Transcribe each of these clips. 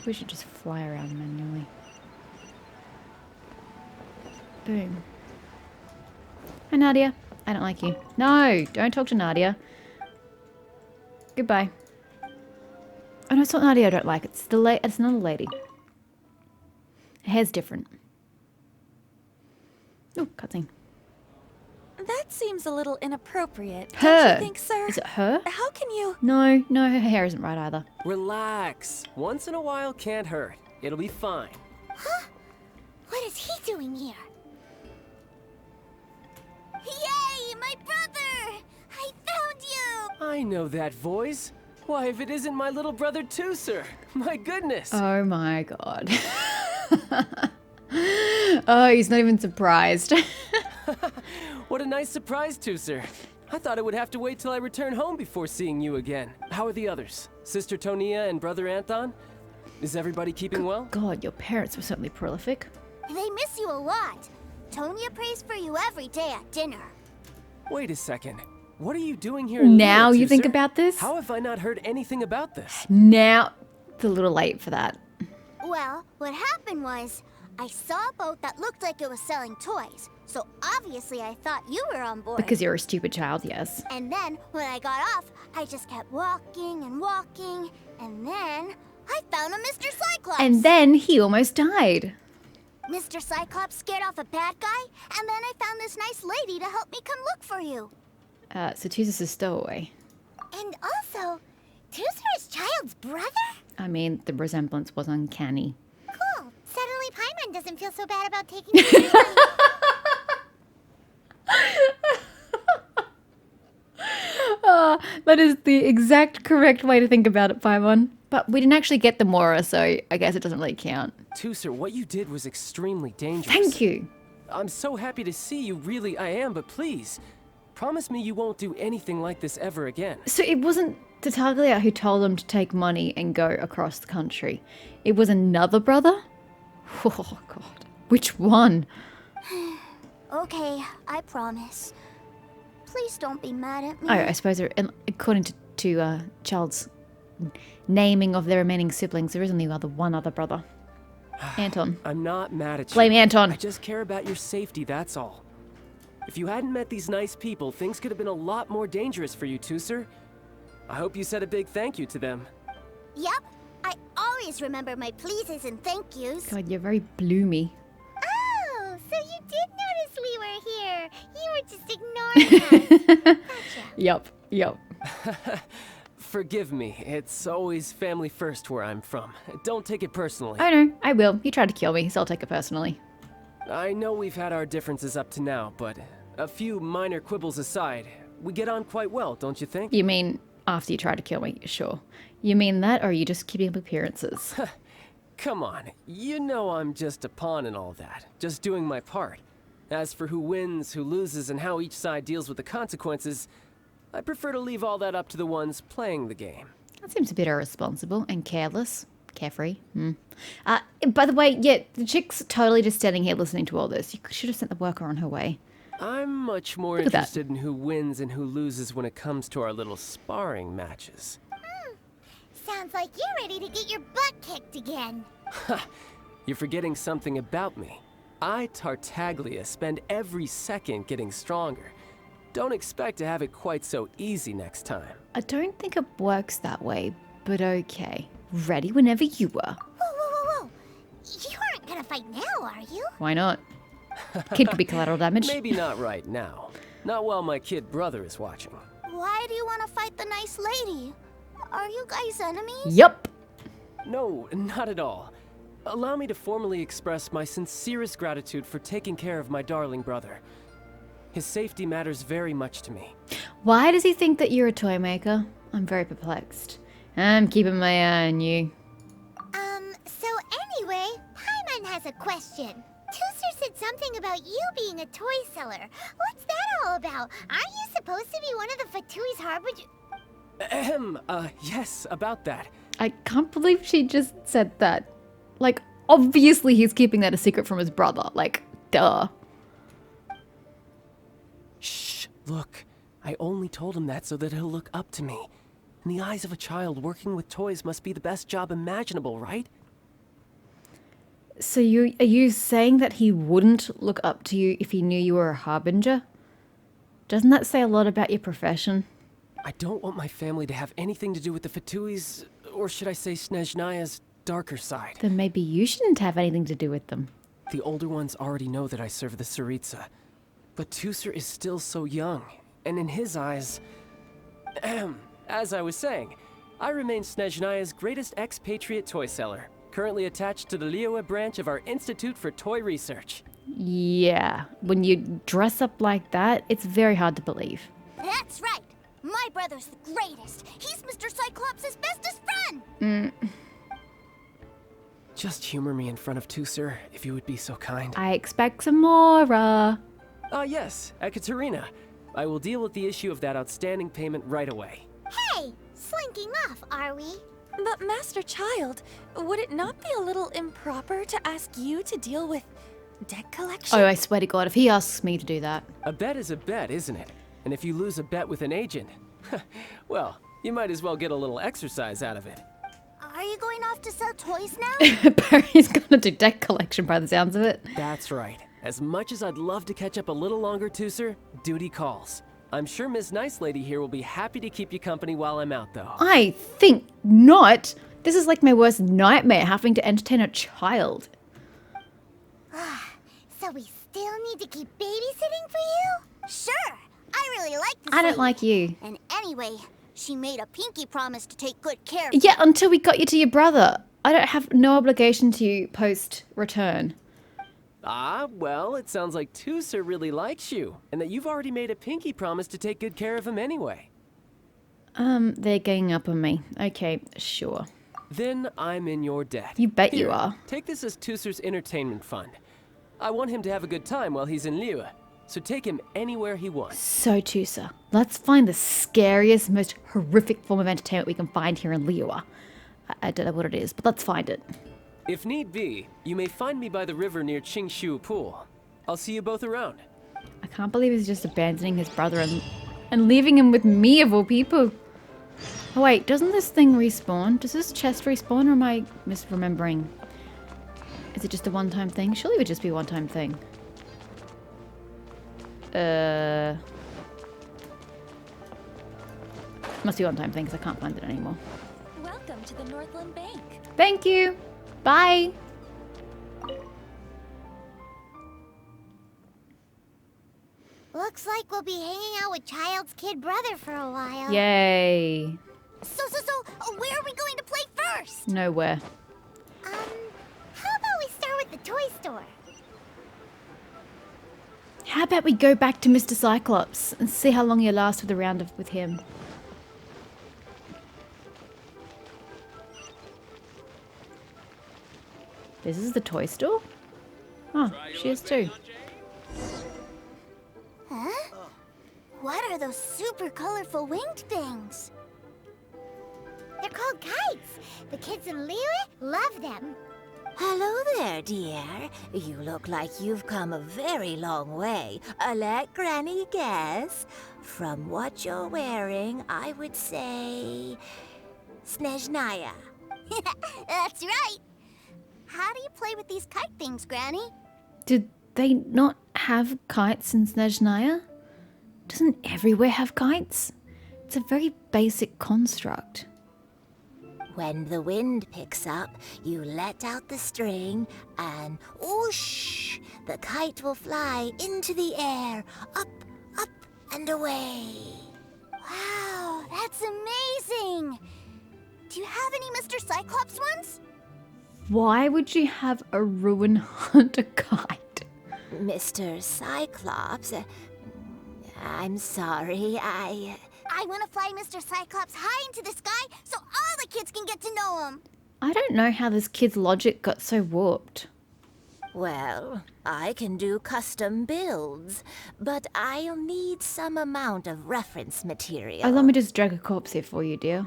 We should just fly around manually. Boom. Hi, Nadia. I don't like you. No, don't talk to Nadia. Goodbye. Oh no, it's not Nadia I don't like. It's it's another lady. Her hair's different. Oh, cutscene. That seems a little inappropriate. Her. Don't you think, sir? Is it her? How can you? No, her hair isn't right either. Relax. Once in a while can't hurt. It'll be fine. Huh? What is he doing here? Yay, my brother! I found you! I know that voice. Why, if it isn't my little brother Teucer. My goodness. Oh my god. Oh, he's not even surprised. What a nice surprise, Teucer. I thought I would have to wait till I return home before seeing you again. How are the others? Sister Tonia and brother Anton? Is everybody keeping well? God, your parents were certainly prolific. They miss you a lot. Tonya prays for you every day at dinner. Wait a second. What are you doing here in Now Liyue, you think Teucer? about this? How have I not heard anything about this? Now, it's a little late for that. Well, what happened was, I saw a boat that looked like it was selling toys. So obviously I thought you were on board. Because you're a stupid child, yes. And then, when I got off, I just kept walking and walking. And then, I found a Mr. Cyclops. And then he almost died. Mr. Cyclops scared off a bad guy, and then I found this nice lady to help me come look for you. So Teucer's a stowaway. And also, Teucer's child's brother? I mean, the resemblance was uncanny. Cool. Suddenly Paimon doesn't feel so bad about taking Teucer's money. That is the exact correct way to think about it, Paimon. But we didn't actually get the Mora, so I guess it doesn't really count. Teucer, what you did was extremely dangerous. Thank you. I'm so happy to see you, really I am, but please, promise me you won't do anything like this ever again. So it wasn't Tartaglia who told them to take money and go across the country. It was another brother? Oh, God. Which one? Okay, I promise. Please don't be mad at me. Oh, I suppose according to Child's naming of their remaining siblings, there is only one other brother. Anton. I'm not mad at you. Blame Anton. I just care about your safety, that's all. If you hadn't met these nice people, things could have been a lot more dangerous for you, Teucer. I hope you said a big thank you to them. Yep, I always remember my pleases and thank yous. God, you're very bloomy. Oh, so you did notice we were here. You were just ignoring us. Gotcha. Yep. Forgive me, it's always family first where I'm from. Don't take it personally. Oh no, I will. He tried to kill me, so I'll take it personally. I know we've had our differences up to now, but a few minor quibbles aside, we get on quite well, don't you think? You mean after you tried to kill me? Sure. You mean that, or are you just keeping up appearances? Come on, you know I'm just a pawn in all that, just doing my part. As for who wins, who loses, and how each side deals with the consequences, I prefer to leave all that up to the ones playing the game. That seems a bit irresponsible and careless. Carefree. By the way, yeah, the chick's totally just standing here listening to all this. You should have sent the worker on her way. I'm much more interested in who wins and who loses when it comes to our little sparring matches. Sounds like you're ready to get your butt kicked again. Ha! You're forgetting something about me. I, Tartaglia, spend every second getting stronger. Don't expect to have it quite so easy next time. I don't think it works that way, but okay. Ready whenever you are. Whoa. You aren't gonna fight now, are you? Why not? Kid could be collateral damage. Maybe not right now. Not while my kid brother is watching. Why do you want to fight the nice lady? Are you guys enemies? Yup. No, not at all. Allow me to formally express my sincerest gratitude for taking care of my darling brother. His safety matters very much to me. Why does he think that you're a toy maker? I'm very perplexed. I'm keeping my eye on you. So anyway, Paimon has a question. Teucer said something about you being a toy seller. What's that all about? Aren't you supposed to be one of the Fatui's harbinger? Yes, about that. I can't believe she just said that. Like, obviously he's keeping that a secret from his brother. Like, duh. Shh, look. I only told him that so that he'll look up to me. In the eyes of a child, working with toys must be the best job imaginable, right? So are you saying that he wouldn't look up to you if he knew you were a harbinger? Doesn't that say a lot about your profession? I don't want my family to have anything to do with the Fatui's, or should I say Snezhnaya's, darker side. Then maybe you shouldn't have anything to do with them. The older ones already know that I serve the Tsaritsa. But Teucer is still so young, and in his eyes... as I was saying, I remain Snezhnaya's greatest expatriate toy seller, currently attached to the Liyue branch of our Institute for Toy Research. Yeah, when you dress up like that, it's very hard to believe. That's right. My brother's the greatest. He's Mr. Cyclops' bestest friend. Just humor me in front of Teucer, if you would be so kind. I expect some more. Yes, Ekaterina. I will deal with the issue of that outstanding payment right away. Hey, slinking off, are we? But Master Child, would it not be a little improper to ask you to deal with deck collection? Oh, I swear to God, if he asks me to do that. A bet is a bet, isn't it? And if you lose a bet with an agent, well, you might as well get a little exercise out of it. Are you going off to sell toys now? Barry's gonna do deck collection by the sounds of it. That's right. As much as I'd love to catch up a little longer, Teucer, duty calls. I'm sure Miss Nice Lady here will be happy to keep you company while I'm out, though. I think not. This is like my worst nightmare, having to entertain a child. So we still need to keep babysitting for you? Sure. I really like this I don't lady. like you. And anyway, she made a pinky promise to take good care of Yeah, until we got you to your brother. I don't have no obligation to you post-return. Ah, well, it sounds like Teucer really likes you, and that you've already made a pinky promise to take good care of him anyway. They're ganging up on me. Okay, sure. Then I'm in your debt. You bet you Here, are. Take this as Teucer's entertainment fund. I want him to have a good time while he's in Liyue, so take him anywhere he wants. So, Teucer, let's find the scariest, most horrific form of entertainment we can find here in Liyue. I don't know what it is, but let's find it. If need be, you may find me by the river near Qingshu Pool. I'll see you both around. I can't believe he's just abandoning his brother and leaving him with me, of all people. Oh wait, doesn't this thing respawn? Does this chest respawn, or am I misremembering? Is it just a one-time thing? Surely it would just be a one-time thing. Must be a one-time thing because I can't find it anymore. Welcome to the Northland Bank. Thank you. Bye. Looks like we'll be hanging out with Child's kid brother for a while. Yay. So, where are we going to play first? Nowhere. How about we start with the toy store? How about we go back to Mr. Cyclops and see how long you last with a round with him? This is the toy store? Oh, she is too. Huh? What are those super colorful winged things? They're called kites. The kids in Liyue love them. Hello there, dear. You look like you've come a very long way. Let Granny guess. From what you're wearing, I would say... Snezhnaya. That's right. How do you play with these kite things, Granny? Did they not have kites in Snezhnaya? Doesn't everywhere have kites? It's a very basic construct. When the wind picks up, you let out the string and whoosh! The kite will fly into the air, up, up, and away. Wow, that's amazing. Do you have any Mr. Cyclops ones? Why would you have a ruin hunter kite? Mr. Cyclops, I'm sorry, I want to fly Mr. Cyclops high into the sky so all the kids can get to know him. I don't know how this kid's logic got so warped. Well, I can do custom builds, but I'll need some amount of reference material. Oh, let me just drag a corpse here for you, dear.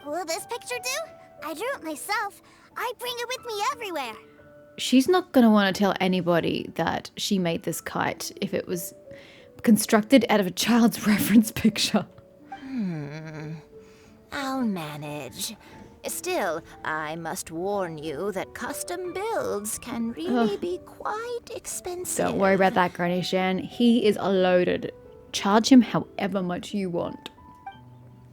Will this picture do? I drew it myself. I bring it with me everywhere. She's not going to want to tell anybody that she made this kite if it was constructed out of a child's reference picture. I'll manage. Still, I must warn you that custom builds can really be quite expensive. Don't worry about that, Granny Shan. He is loaded. Charge him however much you want.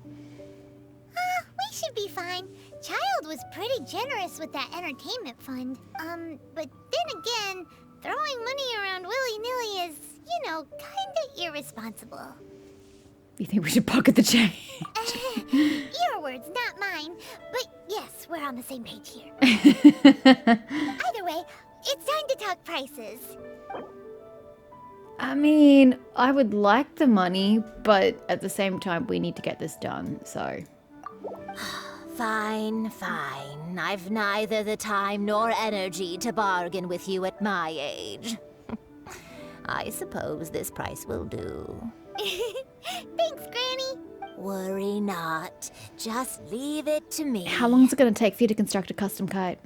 We should be fine. Child was pretty generous with that entertainment fund. But then again, throwing money around willy-nilly is, you know, kinda irresponsible. You think we should pocket the change? Your words, not mine. But yes, we're on the same page here. Either way, it's time to talk prices. I mean, I would like the money, but at the same time, we need to get this done, so... Fine, fine. I've neither the time nor energy to bargain with you at my age. I suppose this price will do. Thanks, Granny. Worry not. Just leave it to me. How long is it going to take for you to construct a custom kite?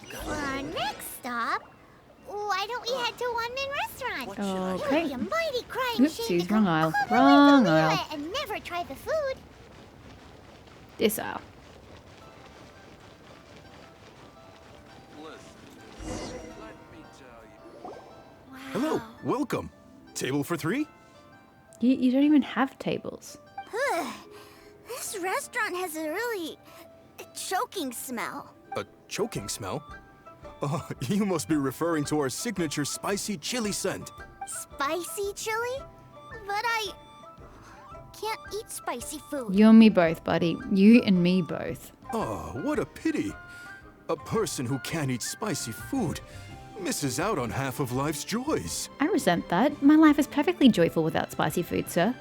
For our next stop, why don't we head to Wanmin Restaurant? Okay. It would be a mighty crying Oops, shame she's to come wrong aisle. all the way Wrong to Liyue aisle. and never try the food. This aisle. Hello, welcome. Table for 3? You don't even have tables. This restaurant has a really choking smell. A choking smell? Oh, you must be referring to our signature spicy chili scent. Spicy chili? But I can't eat spicy food. You and me both, buddy. You and me both. Oh, what a pity. A person who can't eat spicy food misses out on half of life's joys. I resent that. My life is perfectly joyful without spicy food, sir.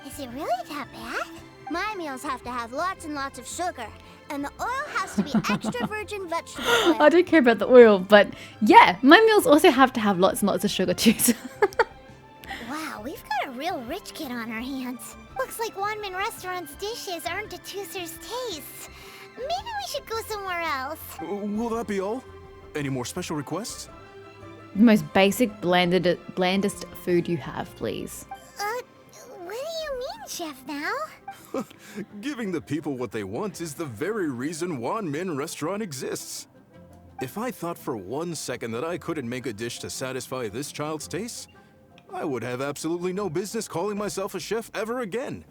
Is it really that bad? My meals have to have lots and lots of sugar, and the oil has to be extra virgin vegetable oil. I don't care about the oil, but yeah, my meals also have to have lots and lots of sugar too. So Wow, we've got a real rich kid on our hands. Looks like Wanmin Restaurant's dishes aren't to Teucer's taste. Maybe we should go somewhere else. Will that be all? Any more special requests? the most basic, blandest food you have, please. What do you mean, Chef now? Giving the people what they want is the very reason Wanmin Restaurant exists. If I thought for 1 second that I couldn't make a dish to satisfy this child's tastes, I would have absolutely no business calling myself a chef ever again.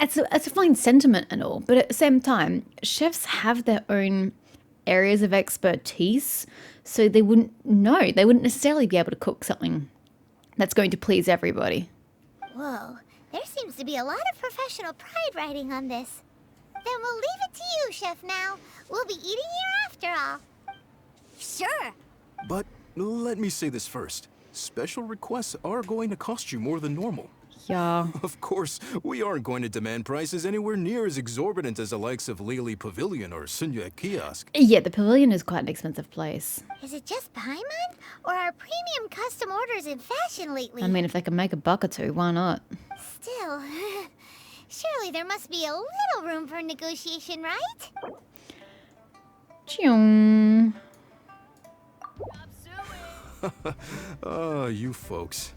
It's a fine sentiment and all, but at the same time, chefs have their own areas of expertise, so they wouldn't know. They wouldn't necessarily be able to cook something that's going to please everybody. Whoa, there seems to be a lot of professional pride riding on this. Then we'll leave it to you, Chef Now. We'll be eating here after all. Sure. But let me say this first. Special requests are going to cost you more than normal. Yeah. Of course, we aren't going to demand prices anywhere near as exorbitant as the likes of Liyue Pavilion or Sunyue Kiosk. Yeah, the pavilion is quite an expensive place. Is it just Paimon? Or are premium custom orders in fashion lately? I mean, if they can make a buck or two, why not? Still, surely there must be a little room for negotiation, right? Chung. Ah, you folks.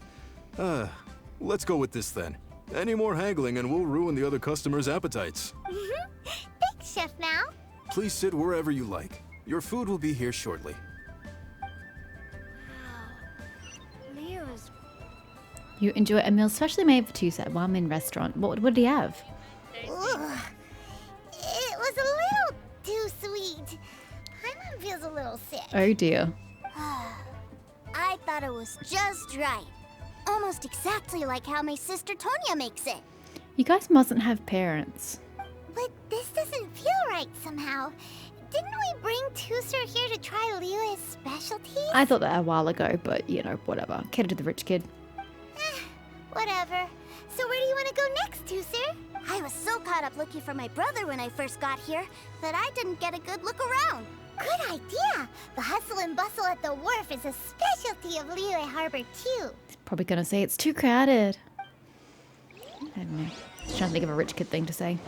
Let's go with this then. Any more haggling and we'll ruin the other customers' appetites. Thanks, Chef Now. Please sit wherever you like. Your food will be here shortly. Liyue's You enjoy a meal specially made for Teucer at Wanmin Restaurant. What did he have? Ugh. It was a little too sweet. Paimon feels a little sick. Oh dear. I thought it was just right. Almost exactly like how my sister Tonya makes it. You guys mustn't have parents. But this doesn't feel right somehow. Didn't we bring Teucer here to try Liyue's specialties? I thought that a while ago, but you know, whatever. Cater to the rich kid. Whatever. So where do you want to go next, Teucer? I was so caught up looking for my brother when I first got here that I didn't get a good look around. Good idea. The hustle and bustle at the wharf is a specialty of Liyue Harbor too. Probably gonna say it's too crowded. I don't know. Just trying to think of a rich kid thing to say.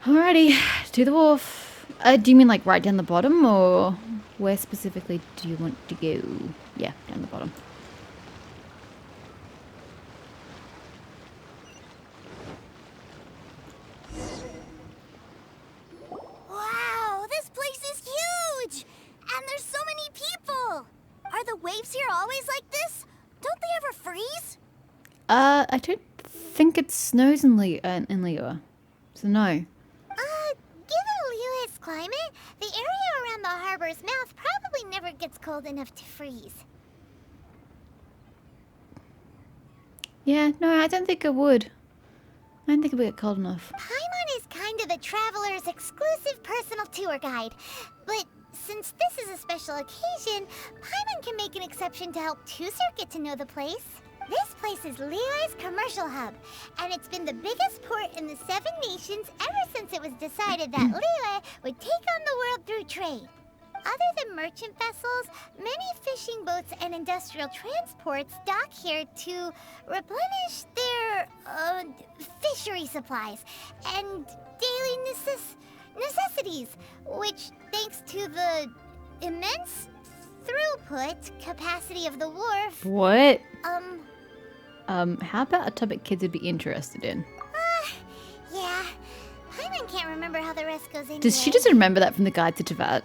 Alrighty, to the wharf. Do you mean like right down the bottom, or where specifically do you want to go? Yeah, down the bottom. I don't think it snows in Liyue. So no. Given Liyue's climate, the area around the harbor's mouth probably never gets cold enough to freeze. Yeah, no, I don't think it would. I don't think it would get cold enough. Paimon is kind of the traveler's exclusive personal tour guide. But since this is a special occasion, Paimon can make an exception to help Teucer get to know the place. This place is Liyue's commercial hub, and it's been the biggest port in the 7 nations ever since it was decided that Liyue would take on the world through trade. Other than merchant vessels, many fishing boats and industrial transports dock here to replenish their fishery supplies and daily necessities, which, thanks to the immense throughput capacity of the wharf, What? How about a topic kids would be interested in? Yeah. Paimon can't remember how the rest goes in. Does she just remember that from the guide to Teyvat?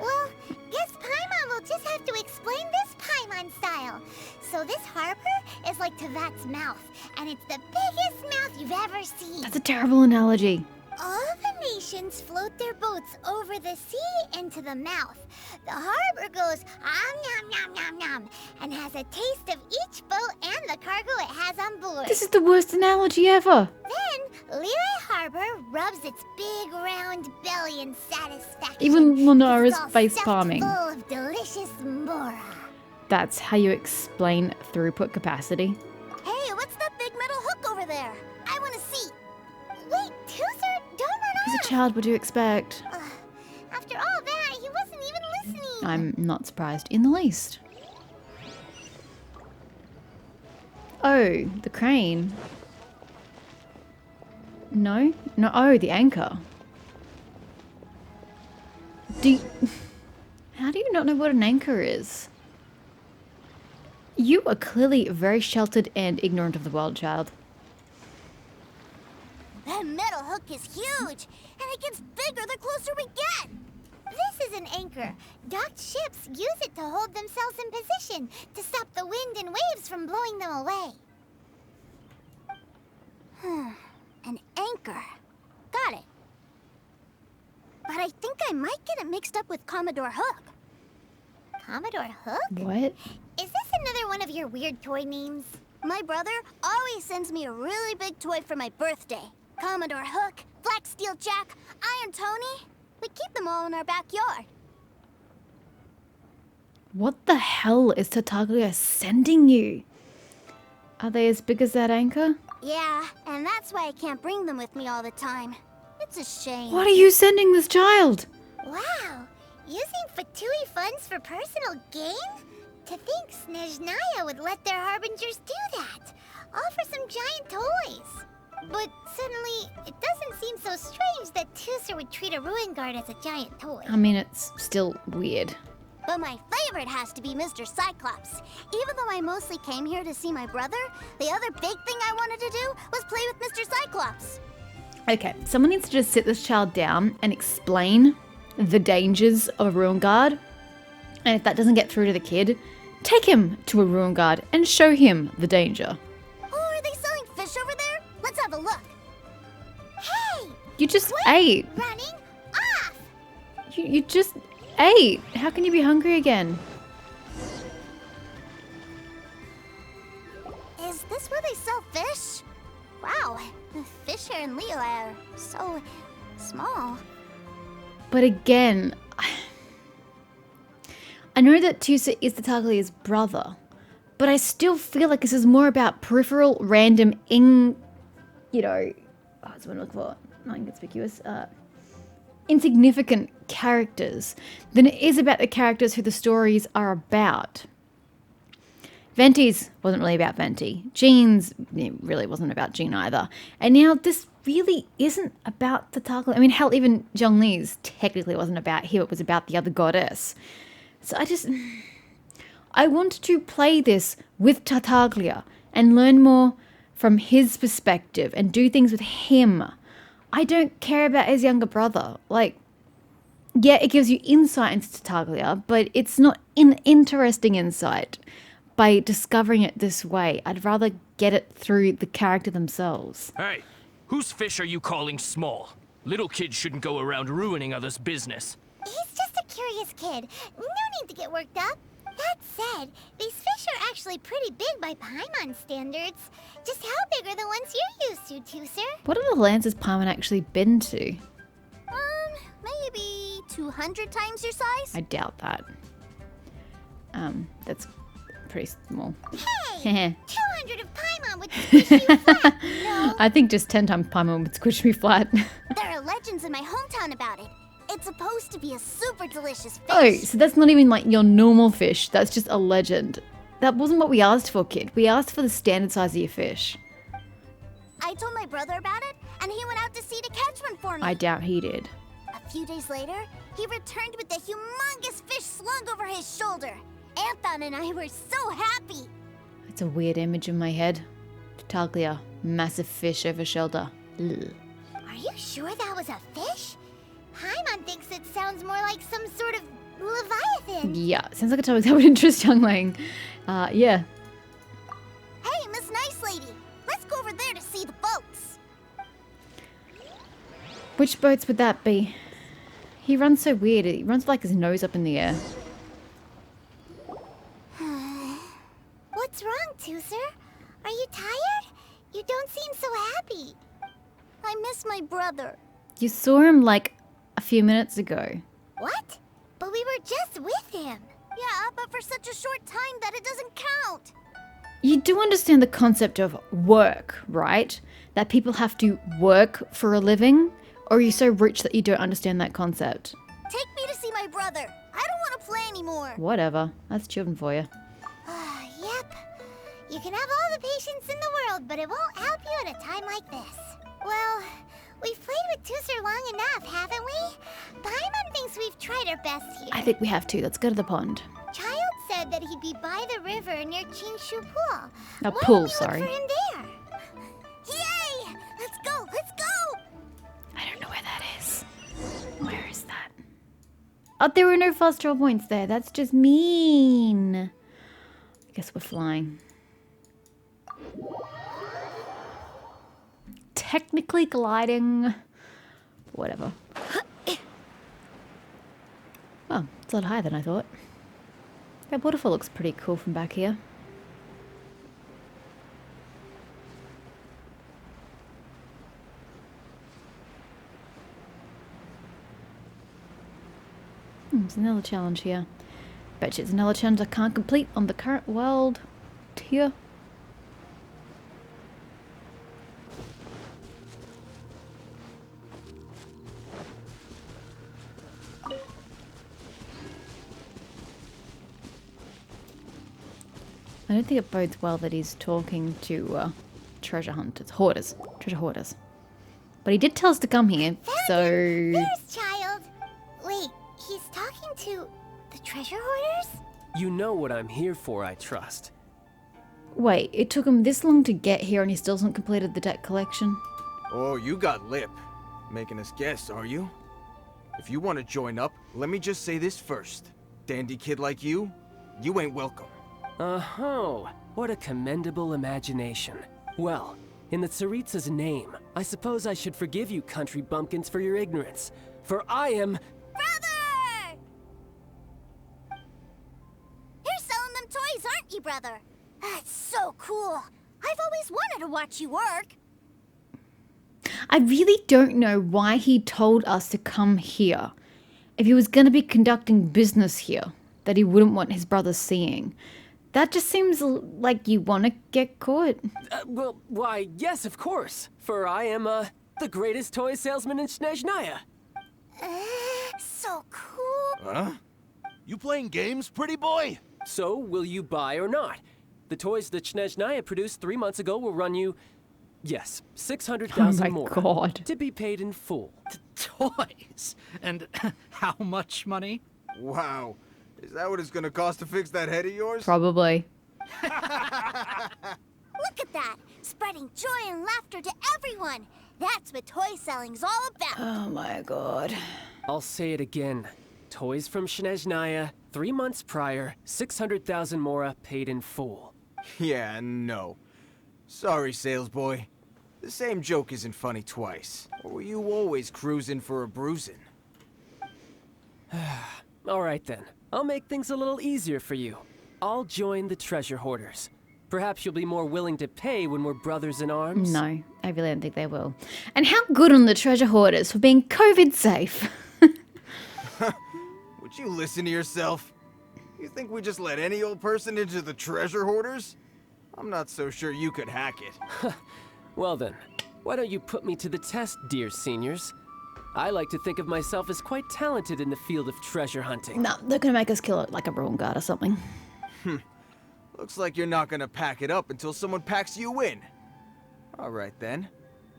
Well, guess Paimon will just have to explain this Paimon style. So this harbor is like Teyvat's mouth, and it's the biggest mouth you've ever seen. That's a terrible analogy. All the nations float their boats over the sea into the mouth. The harbor goes nom nom nom nom and has a taste of each boat and the cargo it has on board. This is the worst analogy ever. Then Liyue Harbor rubs its big round belly in satisfaction. Even Lunara's It's all face stuffed palming. full of delicious mbora. That's how you explain throughput capacity. Hey, what's that big metal hook over there? I want to see. Wait, Teucer, don't run As off. a child, what do you expect? After all that, he wasn't even listening. I'm not surprised in the least. Oh, the crane. No? No, oh, the anchor. How do you not know what an anchor is? You are clearly very sheltered and ignorant of the world, child. That metal hook is huge, and it gets bigger the closer we get. This is an anchor. Docked ships use it to hold themselves in position to stop the wind and waves from blowing them away. An anchor. Got it. But I think I might get it mixed up with Commodore Hook. Commodore Hook? What? Is this another one of your weird toy names? My brother always sends me a really big toy for my birthday. Commodore Hook, Black Steel Jack, Iron Tony. We keep them all in our backyard. What the hell is Tartaglia sending you? Are they as big as that anchor? Yeah, and that's why I can't bring them with me all the time. It's a shame. What are you sending this child? Wow, using Fatui funds for personal gain? To think Snezhnaya would let their harbingers do that. All for some giant toys. But suddenly, it doesn't seem so strange that Teucer would treat a ruin guard as a giant toy. I mean, it's still weird. But my favorite has to be Mr. Cyclops. Even though I mostly came here to see my brother, the other big thing I wanted to do was play with Mr. Cyclops. Okay, someone needs to just sit this child down and explain the dangers of a ruin guard. And if that doesn't get through to the kid, take him to a ruin guard and show him the danger. Oh, are they selling fish over there? Let's have a look. Hey! You just ate. Running off! You just ate. How can you be hungry again? Is this where they sell fish? Wow, the fish here in Liyue are so small. But again, I know that Teucer is Tartaglia's brother, but I still feel like this is more about peripheral, random, what's the word I'm looking for? Not inconspicuous. Insignificant characters than it is about the characters who the stories are about. Venti's wasn't really about Venti. Jean's really wasn't about Jean either. And now this really isn't about Tartaglia. I mean, hell, even Zhongli's technically wasn't about him. It was about the other goddess. So I want to play this with Tartaglia and learn more from his perspective and do things with him. I don't care about his younger brother. Yeah, it gives you insight into Tartaglia, but it's not an interesting insight. by discovering it this way. I'd rather get it through the character themselves. Hey, whose fish are you calling small? Little kids shouldn't go around ruining others' business. He's just a curious kid. No need to get worked up. That said, these fish are actually pretty big by Paimon standards. Just how big are the ones you're used to, Teucer? What are the lands has Paimon actually been to? Maybe 200 times your size? I doubt that. That's pretty small. Hey! 200 of Paimon would squish you flat! No, I think just 10 times Paimon would squish me flat. there are legends in my hometown about it. It's supposed to be a super delicious fish. Oh, so that's not even like your normal fish. That's just a legend. That wasn't what we asked for, kid. We asked for the standard size of your fish. I told my brother about it, and he went out to sea to catch one for me. I doubt he did. A few days later, he returned with a humongous fish slung over his shoulder. Anthon and I were so happy. It's a weird image in my head. Tartaglia, massive fish over shoulder. Ugh. Are you sure that was a fish? Paimon thinks it sounds more like some sort of leviathan. Yeah, sounds like a topic that would interest youngling. Yeah. Hey, Miss Nice Lady, let's go over there to see the boats. Which boats would that be? He runs so weird. He runs with, like his nose up in the air. What's wrong, Teucer? Are you tired? You don't seem so happy. I miss my brother. You saw him like a few minutes ago. What? But we were just with him. Yeah, but for such a short time that it doesn't count. You do understand the concept of work, right? That people have to work for a living? Or are you so rich that you don't understand that concept? Take me to see my brother. I don't want to play anymore. Whatever. That's children for you. Yep. You can have all the patience in the world, but it won't help you at a time like this. Well, we've played with Teucer long enough, haven't we? Paimon thinks we've tried our best here. I think we have to. Let's go to the pond. Child said that he'd be by the river near Qingshu Pool. A Why pool, don't we sorry. Look for him there? Yay! Let's go! Let's go! I don't know where that is. Where is that? Oh, there were no fast travel points there. That's just mean. I guess we're flying. Technically gliding. Whatever. Oh, it's a lot higher than I thought. That waterfall looks pretty cool from back here. There's another challenge here. Bet you it's another challenge I can't complete on the current world tier. I don't think it bodes well that he's talking to treasure hunters, hoarders, treasure hoarders. But he did tell us to come here, so... There's Child. Wait, he's talking to the treasure hoarders? You know what I'm here for, I trust. Wait, it took him this long to get here and he still hasn't completed the deck collection? Oh, you got lip. Making us guess, are you? If you want to join up, let me just say this first. Dandy kid like you ain't welcome. Oh, what a commendable imagination. Well, in the Tsaritsa's name, I suppose I should forgive you country bumpkins for your ignorance. For I am... Brother! You're selling them toys, aren't you, brother? That's so cool. I've always wanted to watch you work. I really don't know why he told us to come here. If he was going to be conducting business here, that he wouldn't want his brothers seeing. That just seems like you want to get caught. Well, why, yes, of course. For I am, the greatest toy salesman in Snezhnaya. So cool. Huh? You playing games, pretty boy? So, will you buy or not? The toys that Snezhnaya produced 3 months ago will run you, yes, 600,000 Oh my more. God. To be paid in full. Toys? And how much money? Wow. Is that what it's gonna cost to fix that head of yours? Probably. Look at that. Spreading joy and laughter to everyone. That's what toy selling's all about. Oh my God. I'll say it again. Toys from Snezhnaya, 3 months prior, 600,000 mora paid in full. Yeah, no. Sorry, salesboy. The same joke isn't funny twice. Or were you always cruising for a bruising? Alright then, I'll make things a little easier for you. I'll join the treasure hoarders. Perhaps you'll be more willing to pay when we're brothers in arms? No, I really don't think they will. And how good on the treasure hoarders for being COVID safe. Would you listen to yourself? You think we just let any old person into the treasure hoarders? I'm not so sure you could hack it. Well then, why don't you put me to the test, dear seniors? I like to think of myself as quite talented in the field of treasure hunting. No, they're gonna make us kill it like a ruin guard or something. Looks like you're not gonna pack it up until someone packs you in. Alright then.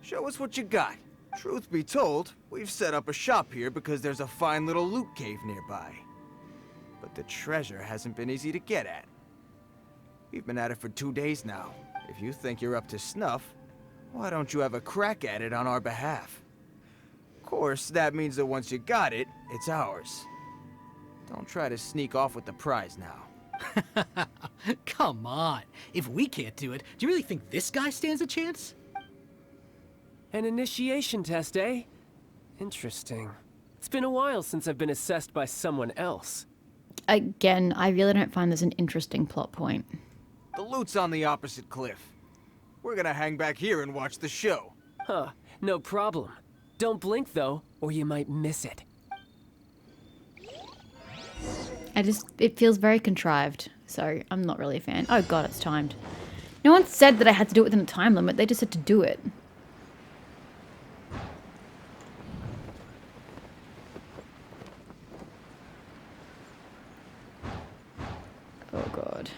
Show us what you got. Truth be told, we've set up a shop here because there's a fine little loot cave nearby. But the treasure hasn't been easy to get at. We've been at it for 2 days now. If you think you're up to snuff, why don't you have a crack at it on our behalf? Of course, that means that once you got it, it's ours. Don't try to sneak off with the prize now. Come on. If we can't do it, do you really think this guy stands a chance? An initiation test, eh? Interesting. It's been a while since I've been assessed by someone else. Again, I really don't find this an interesting plot point. The loot's on the opposite cliff. We're gonna hang back here and watch the show. Huh, no problem. Don't blink though, or you might miss it. It feels very contrived, so I'm not really a fan. Oh god, it's timed. No one said that I had to do it within a time limit, they just had to do it. Oh god.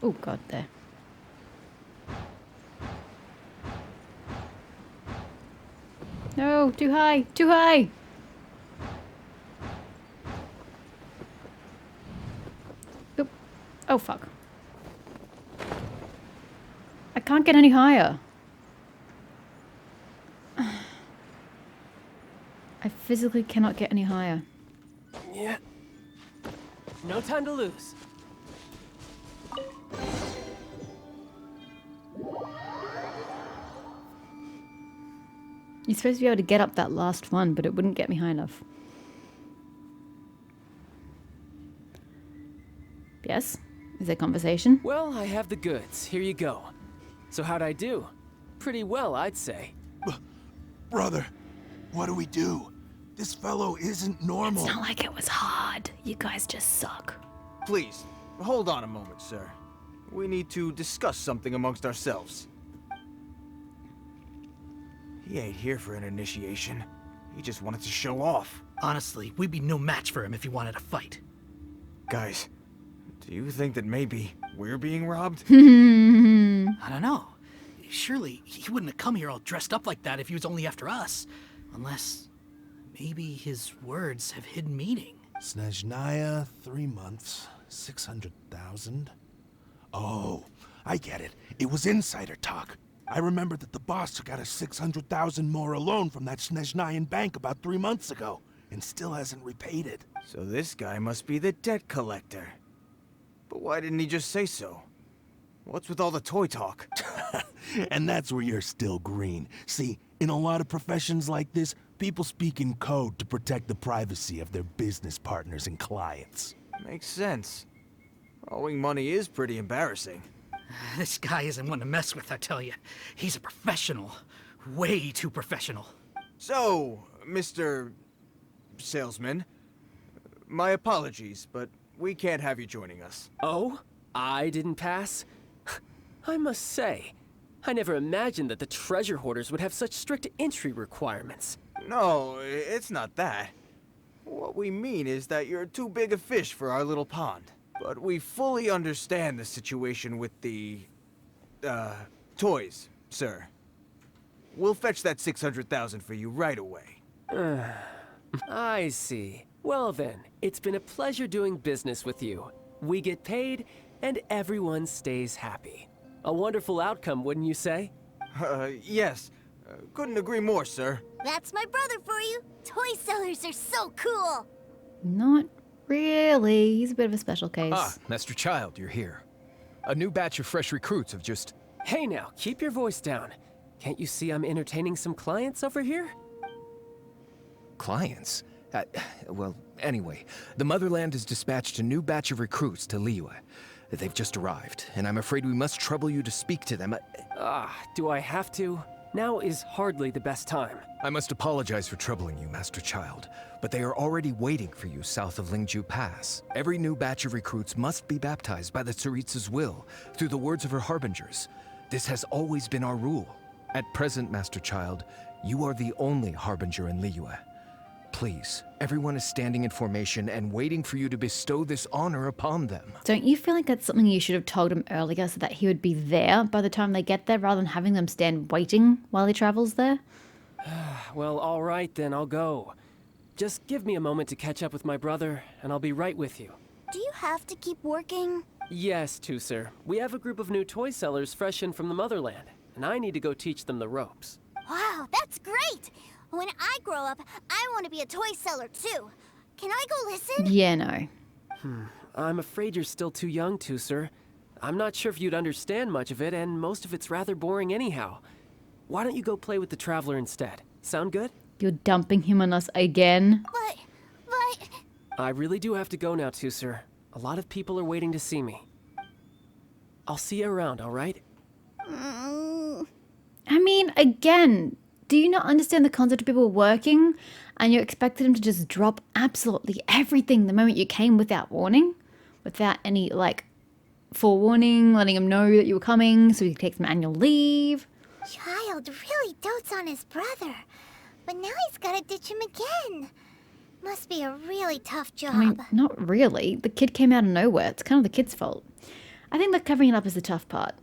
Oh god, there. No, too high, too high! Oop. Oh fuck. I can't get any higher. I physically cannot get any higher. Yeah. No time to lose. You're supposed to be able to get up that last one, but it wouldn't get me high enough. Yes? Is there conversation? Well, I have the goods. Here you go. So how'd I do? Pretty well, I'd say. Brother, what do we do? This fellow isn't normal. It's not like it was hard. You guys just suck. Please, hold on a moment, sir. We need to discuss something amongst ourselves. He ain't here for an initiation. He just wanted to show off. Honestly, we'd be no match for him if he wanted a fight. Guys, do you think that maybe we're being robbed? I don't know. Surely he wouldn't have come here all dressed up like that if he was only after us. Unless maybe his words have hidden meaning. Snezhnaya, 3 months, 600,000. Oh, I get it. It was insider talk. I remember that the boss took out a 600,000 more loan from that Snezhnayan bank about 3 months ago, and still hasn't repaid it. So this guy must be the debt collector. But why didn't he just say so? What's with all the toy talk? And that's where you're still green. See, in a lot of professions like this, people speak in code to protect the privacy of their business partners and clients. Makes sense. Owing money is pretty embarrassing. This guy isn't one to mess with, I tell you. He's a professional. Way too professional. So, Mr. Salesman, my apologies, but we can't have you joining us. Oh? I didn't pass? I must say, I never imagined that the treasure hoarders would have such strict entry requirements. No, it's not that. What we mean is that you're too big a fish for our little pond. But we fully understand the situation with the, toys, sir. We'll fetch that 600,000 for you right away. I see. Well then, it's been a pleasure doing business with you. we get paid, and everyone stays happy. A wonderful outcome, wouldn't you say? Yes. Couldn't agree more, sir. That's my brother for you. Toy sellers are so cool. Not really. He's a bit of a special case. Ah, Master Child, you're here. A new batch of fresh recruits have just... Hey now, keep your voice down. Can't you see I'm entertaining some clients over here? Clients? Well, anyway, the Motherland has dispatched a new batch of recruits to Liyue. They've just arrived, and I'm afraid we must trouble you to speak to them. Do I have to? Now is hardly the best time. I must apologize for troubling you, Master Child, but they are already waiting for you south of Lingju Pass. Every new batch of recruits must be baptized by the Tsaritsa's will, through the words of her harbingers. This has always been our rule. At present, Master Child, you are the only harbinger in Liyue. Please, everyone is standing in formation and waiting for you to bestow this honor upon them. Don't you feel like that's something you should have told him earlier so that he would be there by the time they get there rather than having them stand waiting while he travels there? Well, all right then, I'll go. Just give me a moment to catch up with my brother, and I'll be right with you. Do you have to keep working? Yes, Teucer. We have a group of new toy sellers fresh in from the Motherland, and I need to go teach them the ropes. Wow, that's great! When I grow up, I want to be a toy seller too. Can I go listen? Yeah, no. I'm afraid you're still too young, Teucer. I'm not sure if you'd understand much of it, and most of it's rather boring anyhow. Why don't you go play with the Traveler instead? Sound good? You're dumping him on us again? But... I really do have to go now, Teucer. A lot of people are waiting to see me. I'll see you around, all right? I mean, again, do you not understand the concept of people working and you expected him to just drop absolutely everything the moment you came without warning? Without any, like, forewarning, letting him know that you were coming so he could take some annual leave? Child really dotes on his brother. But now he's gotta ditch him again. Must be a really tough job. I mean, not really. The kid came out of nowhere. It's kind of the kid's fault. I think that covering it up is the tough part.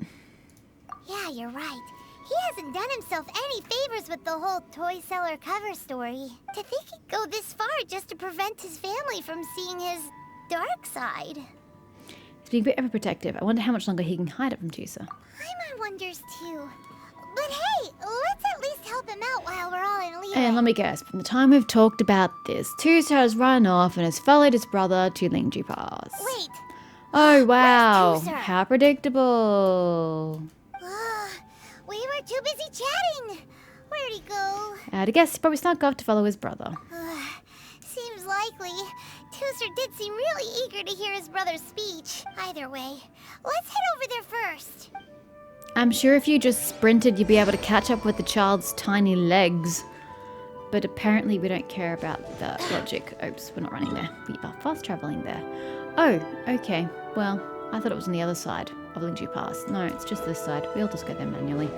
Yeah, you're right. He hasn't done himself any favors with the whole toy seller cover story. To think he'd go this far just to prevent his family from seeing his dark side. He's being a bit overprotective. I wonder how much longer he can hide it from Teucer. Paimon wonders too. But hey, let's at least help him out while we're all in Liyue. And let me guess, from the time we've talked about this, Teucer has run off and has followed his brother to Lingju Pass. Wait. Oh, wow. Teucer? How predictable. We were too busy chatting. Where'd he go? I'd guess he probably snuck off to follow his brother. Seems likely. Teucer did seem really eager to hear his brother's speech. Either way, let's head over there first. I'm sure if you just sprinted, you'd be able to catch up with the child's tiny legs. But apparently we don't care about the logic. Oops, we're not running there. We are fast traveling there. Oh, okay. Well, I thought it was on the other side of Lingju Pass. No, it's just this side. We'll just go there manually.